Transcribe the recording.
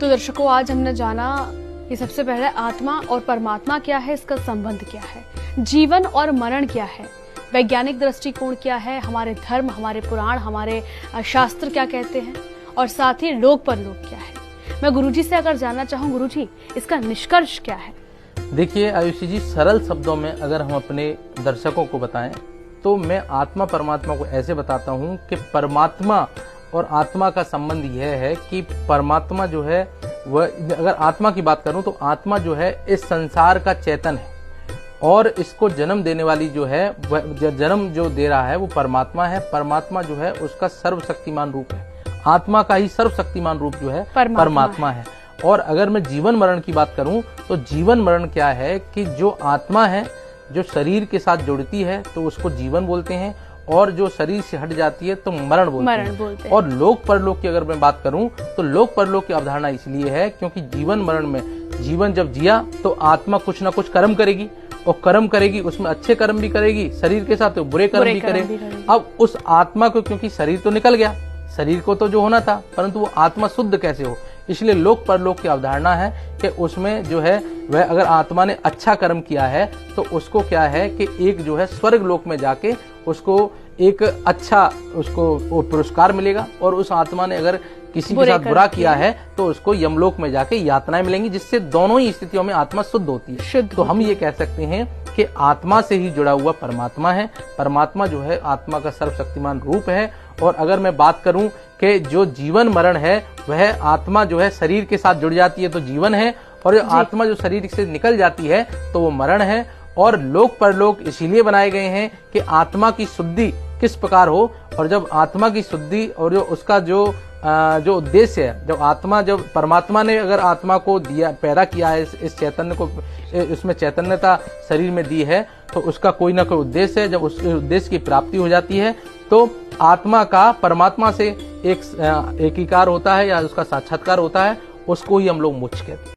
तो दर्शकों, आज हमने जाना कि सबसे पहले आत्मा और परमात्मा क्या है, इसका संबंध क्या है, जीवन और मरण क्या है, वैज्ञानिक दृष्टिकोण क्या है, हमारे धर्म, हमारे पुराण, हमारे शास्त्र क्या कहते हैं, और साथ ही लोक परलोक क्या है। मैं गुरुजी से अगर जानना चाहूँ, गुरुजी इसका निष्कर्ष क्या है? देखिए आयुषी जी, सरल शब्दों में अगर हम अपने दर्शकों को बताएं तो मैं आत्मा परमात्मा को ऐसे बताता हूं कि परमात्मा और आत्मा का संबंध यह है कि परमात्मा जो है वह, अगर आत्मा की बात करूं तो आत्मा जो है इस संसार का चेतन है और इसको जन्म देने वाली जो है, वह जन्म जो दे रहा है वो परमात्मा है। परमात्मा जो है उसका सर्वशक्तिमान रूप है, आत्मा का ही सर्वशक्तिमान रूप जो है परमात्मा है। और अगर मैं जीवन मरण की बात करूं तो जीवन मरण क्या है कि जो आत्मा है जो शरीर के साथ जुड़ती है तो उसको जीवन बोलते हैं, और जो शरीर से हट जाती है तो मरण बोलते हैं। और लोक परलोक की अगर मैं बात करूं तो लोक परलोक की अवधारणा इसलिए है क्योंकि जीवन मरण में, जीवन जब जिया तो आत्मा कुछ ना कुछ कर्म करेगी, और कर्म करेगी उसमें अच्छे कर्म भी करेगी, शरीर के साथ तो बुरे कर्म भी करेगी। अब उस आत्मा को, क्योंकि शरीर तो निकल गया, शरीर को तो जो होना था, परंतु वो आत्मा शुद्ध कैसे हो, इसलिए लोक परलोक की अवधारणा है कि उसमें जो है वह, अगर आत्मा ने अच्छा कर्म किया है तो उसको क्या है कि एक जो है स्वर्ग लोक में जाके उसको एक अच्छा उसको वो पुरस्कार मिलेगा, और उस आत्मा ने अगर किसी के साथ बुरा किया है तो उसको यमलोक में जाके यातनाएं मिलेंगी, जिससे दोनों ही स्थितियों में आत्मा शुद्ध होती है। तो हम ये कह सकते हैं कि आत्मा से ही जुड़ा हुआ परमात्मा है। परमात्मा जो है आत्मा का सर्वशक्तिमान रूप है। और अगर मैं बात करूं कि जो जीवन मरण है वह आत्मा जो है शरीर के साथ जुड़ जाती है तो जीवन है, और जो आत्मा जो शरीर से निकल जाती है तो वो मरण है। और लोक परलोक इसीलिए बनाए गए हैं कि आत्मा की शुद्धि किस प्रकार हो, और जब आत्मा की शुद्धि और जो उसका जो उद्देश्य है, जब आत्मा, जब परमात्मा ने अगर आत्मा को दिया, पैदा किया है, इस चैतन्य को, इसमें चैतन्यता शरीर में दी है, तो उसका कोई ना कोई उद्देश्य है। जब उस उद्देश्य की प्राप्ति हो जाती है तो आत्मा का परमात्मा से एक एकीकार होता है या उसका साक्षात्कार होता है, उसको ही हम लोग मोक्ष कहते हैं।